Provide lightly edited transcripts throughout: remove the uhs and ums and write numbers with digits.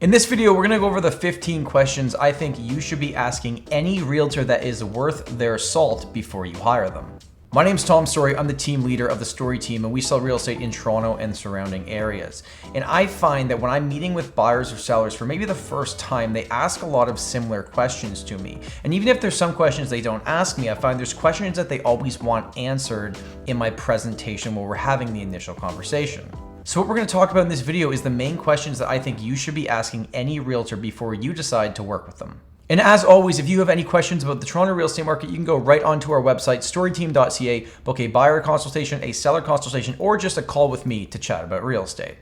In this video, we're gonna go over the 15 questions I think you should be asking any realtor that is worth their salt before you hire them. My name's Tom Story. I'm the team leader of the Story team, and we sell real estate in Toronto and surrounding areas. And I find that when I'm meeting with buyers or sellers for maybe the first time, they ask a lot of similar questions to me. And even if there's some questions they don't ask me, I find there's questions that they always want answered in my presentation when we're having the initial conversation. So what we're going to talk about in this video is the main questions that I think you should be asking any realtor before you decide to work with them. And as always, if you have any questions about the Toronto real estate market, you can go right onto our website, storyteam.ca, book a buyer consultation, a seller consultation, or just a call with me to chat about real estate.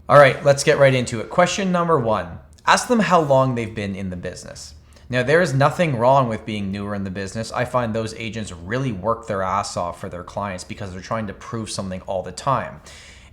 All right, let's get right into it. Question number one, ask them how long they've been in the business. Now, there is nothing wrong with being newer in the business. I find those agents really work their ass off for their clients because they're trying to prove something all the time.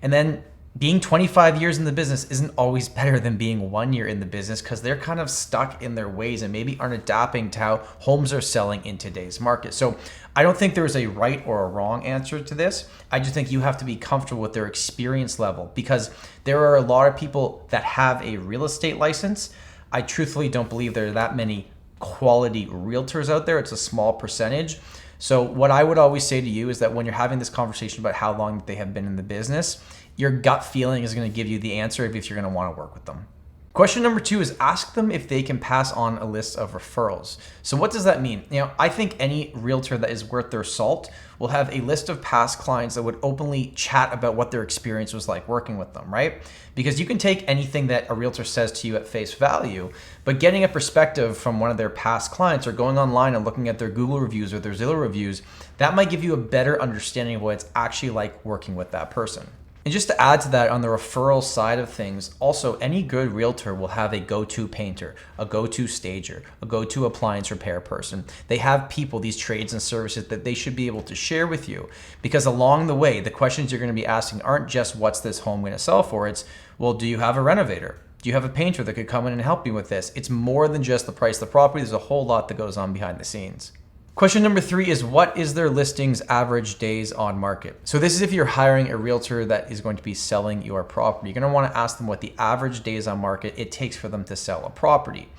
And then being 25 years in the business isn't always better than being 1 year in the business because they're kind of stuck in their ways and maybe aren't adapting to how homes are selling in today's market. So I don't think there's a right or a wrong answer to this. I just think you have to be comfortable with their experience level because there are a lot of people that have a real estate license. I truthfully don't believe there are that many quality realtors out there. It's a small percentage. So what I would always say to you is that when you're having this conversation about how long they have been in the business, your gut feeling is going to give you the answer if you're going to want to work with them. Question number two is ask them if they can pass on a list of referrals. So what does that mean? I think any realtor that is worth their salt will have a list of past clients that would openly chat about what their experience was like working with them, right? Because you can take anything that a realtor says to you at face value, but getting a perspective from one of their past clients or going online and looking at their Google reviews or their Zillow reviews, that might give you a better understanding of what it's actually like working with that person. And just to add to that, on the referral side of things, also any good realtor will have a go-to painter, a go-to stager, a go-to appliance repair person. They have people, these trades and services that they should be able to share with you because along the way, the questions you're going to be asking aren't just what's this home going to sell for? It's, well, do you have a renovator? Do you have a painter that could come in and help you with this? It's more than just the price of the property. There's a whole lot that goes on behind the scenes. Question number three is what is their listing's average days on market? So this is if you're hiring a realtor that is going to be selling your property. You're going to want to ask them what the average days on market it takes for them to sell a property.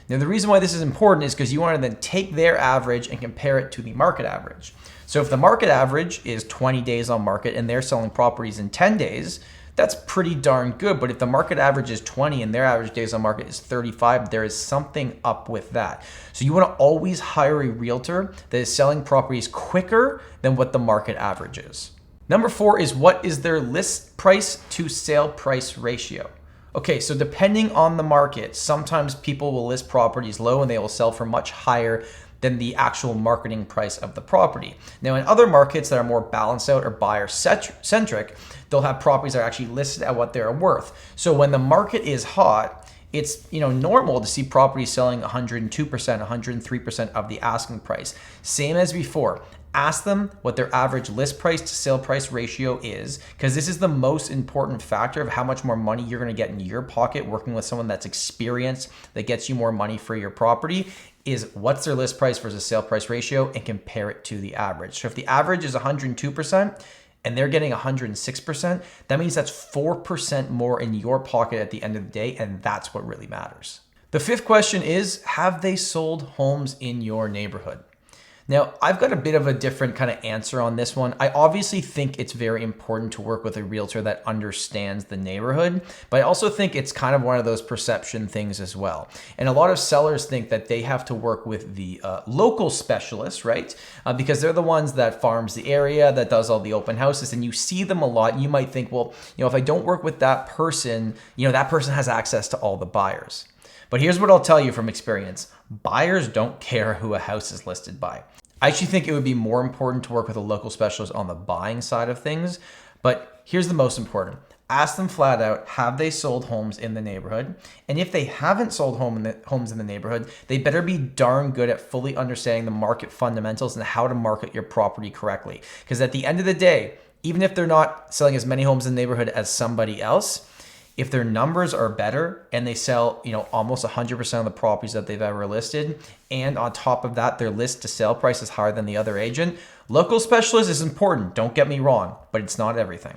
Now, the reason why this is important is because you want to then take their average and compare it to the market average. So if the market average is 20 days on market and they're selling properties in 10 days, that's pretty darn good. But if the market average is 20 and their average days on market is 35, there is something up with that. So you want to always hire a realtor that is selling properties quicker than what the market average is. Number four is what is their list price to sale price ratio? Okay, so depending on the market, sometimes people will list properties low and they will sell for much higher than the actual marketing price of the property. Now, in other markets that are more balanced out or buyer-centric, they'll have properties that are actually listed at what they're worth. So when the market is hot, it's normal to see properties selling 102%, 103% of the asking price. Same as before. Ask them what their average list price to sale price ratio is, because this is the most important factor of how much more money you're going to get in your pocket working with someone that's experienced, that gets you more money for your property, is what's their list price versus sale price ratio and compare it to the average. So if the average is 102% and they're getting 106%, that means that's 4% more in your pocket at the end of the day, and that's what really matters. The fifth question is, have they sold homes in your neighborhood? Now, I've got a bit of a different kind of answer on this one. I obviously think it's very important to work with a realtor that understands the neighborhood, but I also think it's kind of one of those perception things as well. And a lot of sellers think that they have to work with the local specialists, right? Because they're the ones that farms the area, that does all the open houses, and you see them a lot. You might think, well, if I don't work with that person, that person has access to all the buyers. But here's what I'll tell you from experience. Buyers don't care who a house is listed by. I actually think it would be more important to work with a local specialist on the buying side of things. But here's the most important. Ask them flat out, have they sold homes in the neighborhood? And if they haven't sold homes in the neighborhood, they better be darn good at fully understanding the market fundamentals and how to market your property correctly. Because at the end of the day, even if they're not selling as many homes in the neighborhood as somebody else, if their numbers are better and they sell, almost 100% of the properties that they've ever listed, and on top of that, their list to sale price is higher than the other agent, local specialist is important, don't get me wrong, but it's not everything.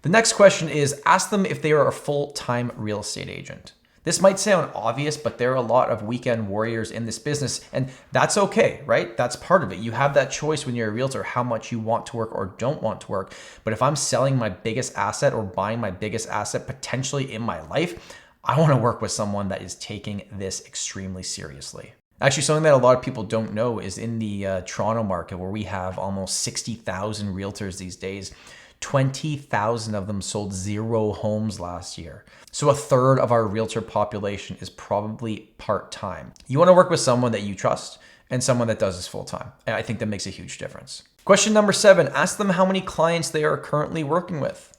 The next question is, ask them if they are a full-time real estate agent. This might sound obvious, but there are a lot of weekend warriors in this business, and that's okay, right? That's part of it. You have that choice when you're a realtor, how much you want to work or don't want to work. But if I'm selling my biggest asset or buying my biggest asset potentially in my life, I want to work with someone that is taking this extremely seriously. Actually, something that a lot of people don't know is in the Toronto market, where we have almost 60,000 realtors these days, 20,000 of them sold 0 homes last year. So a third of our realtor population is probably part-time. You want to work with someone that you trust and someone that does this full-time. And I think that makes a huge difference. Question number 7, ask them how many clients they are currently working with.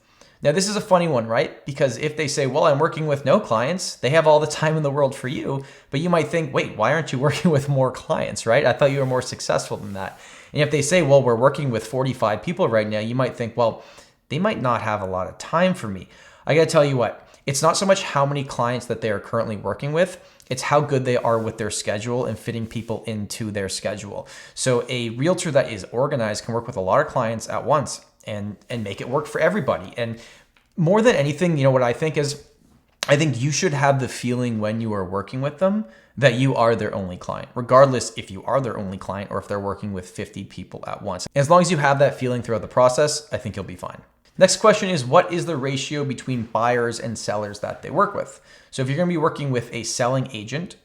Now, this is a funny one, right? Because if they say, well, I'm working with no clients, they have all the time in the world for you, but you might think, wait, why aren't you working with more clients, right? I thought you were more successful than that. And if they say, well, we're working with 45 people right now, you might think, well, they might not have a lot of time for me. I gotta tell you what, it's not so much how many clients that they are currently working with, it's how good they are with their schedule and fitting people into their schedule. So a realtor that is organized can work with a lot of clients at once and make it work for everybody. And more than anything, what I think is, I think you should have the feeling when you are working with them that you are their only client, regardless if you are their only client or if they're working with 50 people at once. As long as you have that feeling throughout the process, I think you'll be fine. Next question is, what is the ratio between buyers and sellers that they work with? So if you're going to be working with a selling agent,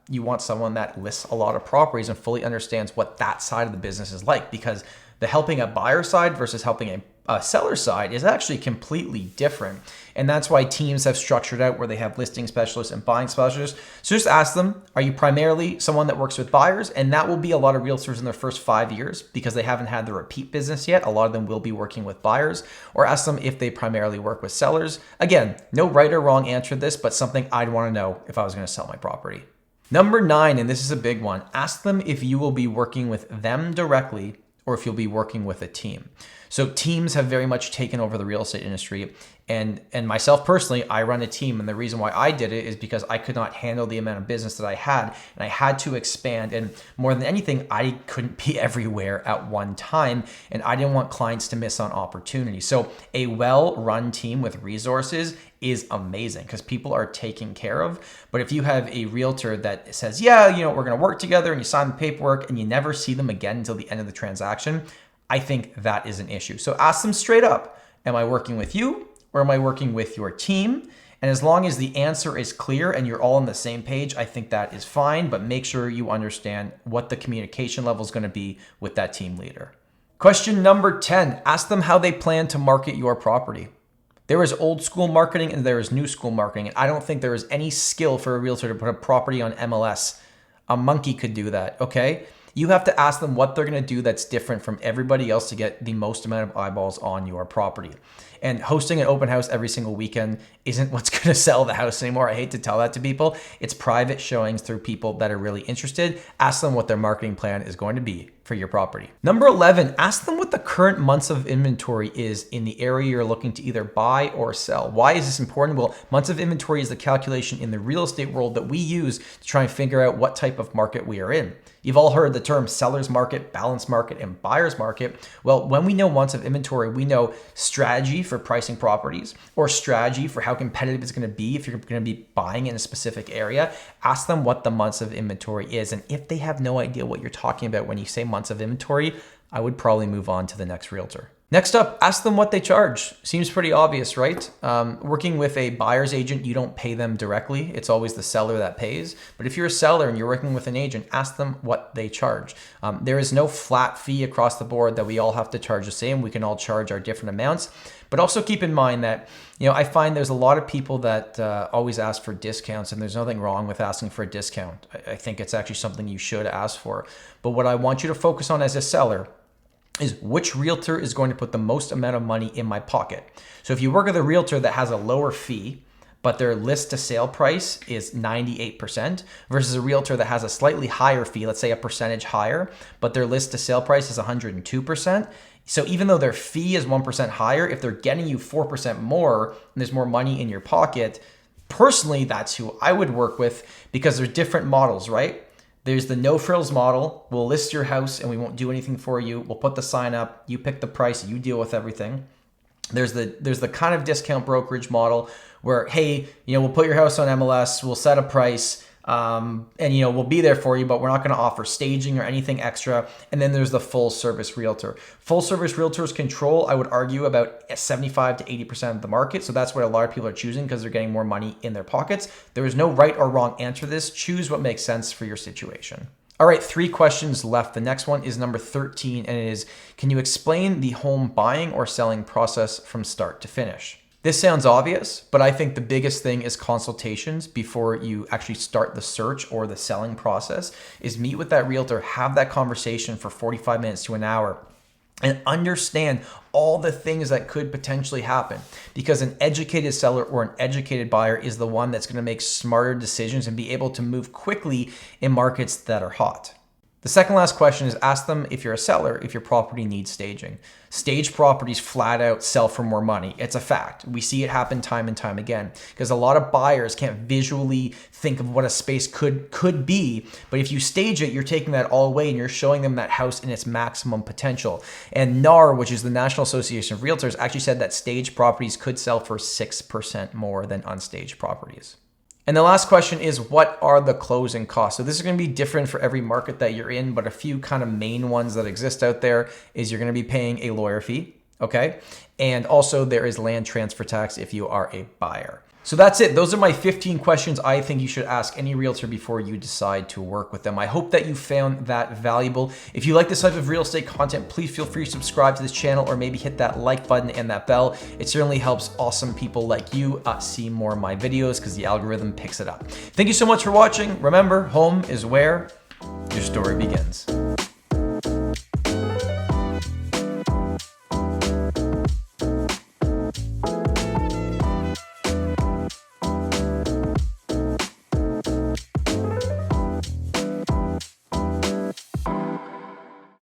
you want someone that lists a lot of properties and fully understands what that side of the business is like, because the helping a buyer side versus helping a seller side is actually completely different. And that's why teams have structured out where they have listing specialists and buying specialists. So just ask them, are you primarily someone that works with buyers? And that will be a lot of realtors in their first 5 years because they haven't had the repeat business yet. A lot of them will be working with buyers. Or ask them if they primarily work with sellers. Again, no right or wrong answer to this, but something I'd want to know if I was going to sell my property. Number 9, and this is a big one, ask them if you will be working with them directly or if you'll be working with a team. So teams have very much taken over the real estate industry. And myself personally, I run a team. And the reason why I did it is because I could not handle the amount of business that I had. And I had to expand. And more than anything, I couldn't be everywhere at one time. And I didn't want clients to miss on opportunities. So a well-run team with resources is amazing because people are taken care of. But if you have a realtor that says, yeah, we're going to work together, and you sign the paperwork and you never see them again until the end of the transaction, I think that is an issue. So ask them straight up, am I working with you or am I working with your team? And as long as the answer is clear and you're all on the same page, I think that is fine, but make sure you understand what the communication level is going to be with that team leader. Question number 10, ask them how they plan to market your property. There is old school marketing and there is new school marketing. And I don't think there is any skill for a realtor to put a property on MLS. A monkey could do that, okay? You have to ask them what they're going to do that's different from everybody else to get the most amount of eyeballs on your property. And hosting an open house every single weekend isn't what's going to sell the house anymore. I hate to tell that to people. It's private showings through people that are really interested. Ask them what their marketing plan is going to be for your property. Number 11, ask them what the current months of inventory is in the area you're looking to either buy or sell. Why is this important? Well, months of inventory is the calculation in the real estate world that we use to try and figure out what type of market we are in. You've all heard the term seller's market, balanced market, and buyer's market. Well, when we know months of inventory, we know strategy for pricing properties or strategy for how competitive it's going to be if you're going to be buying in a specific area. Ask them what the months of inventory is. And if they have no idea what you're talking about when you say months of inventory, I would probably move on to the next realtor. Next up, ask them what they charge. Seems pretty obvious, right? Working with a buyer's agent, you don't pay them directly. It's always the seller that pays. But if you're a seller and you're working with an agent, ask them what they charge. There is no flat fee across the board that we all have to charge the same. We can all charge our different amounts. But also keep in mind that, I find there's a lot of people that always ask for discounts, and there's nothing wrong with asking for a discount. I think it's actually something you should ask for. But what I want you to focus on as a seller is which realtor is going to put the most amount of money in my pocket. So if you work with a realtor that has a lower fee, but their list to sale price is 98% versus a realtor that has a slightly higher fee, let's say a percentage higher, but their list to sale price is 102%. So even though their fee is 1% higher, if they're getting you 4% more and there's more money in your pocket, personally, that's who I would work with because there's different models, right? There's the no frills model. We'll list your house and we won't do anything for you. We'll put the sign up. You pick the price. You deal with everything. There's the kind of discount brokerage model where, hey, we'll put your house on MLS, we'll set a price, and we'll be there for you, but we're not going to offer staging or anything extra. And then there's the full service realtor. Full service realtors control, I would argue, about 75 to 80% of the market. So that's what a lot of people are choosing because they're getting more money in their pockets. There is no right or wrong answer to this. Choose what makes sense for your situation. All right, 3 questions left. The next one is number 13, and it is, can you explain the home buying or selling process from start to finish? This sounds obvious, but I think the biggest thing is consultations before you actually start the search or the selling process. Is meet with that realtor, have that conversation for 45 minutes to an hour, and understand all the things that could potentially happen, because an educated seller or an educated buyer is the one that's going to make smarter decisions and be able to move quickly in markets that are hot. The second last question is, ask them, if you're a seller, if your property needs staging. Staged properties flat out sell for more money. It's a fact. We see it happen time and time again because a lot of buyers can't visually think of what a space could be. But if you stage it, you're taking that all away and you're showing them that house in its maximum potential. And NAR, which is the National Association of Realtors, actually said that staged properties could sell for 6% more than unstaged properties. And the last question is, what are the closing costs? So this is going to be different for every market that you're in, but a few kind of main ones that exist out there is you're going to be paying a lawyer fee, okay? And also there is land transfer tax if you are a buyer. So that's it. Those are my 15 questions I think you should ask any realtor before you decide to work with them. I hope that you found that valuable. If you like this type of real estate content, please feel free to subscribe to this channel or maybe hit that like button and that bell. It certainly helps awesome people like you see more of my videos because the algorithm picks it up. Thank you so much for watching. Remember, home is where your story begins.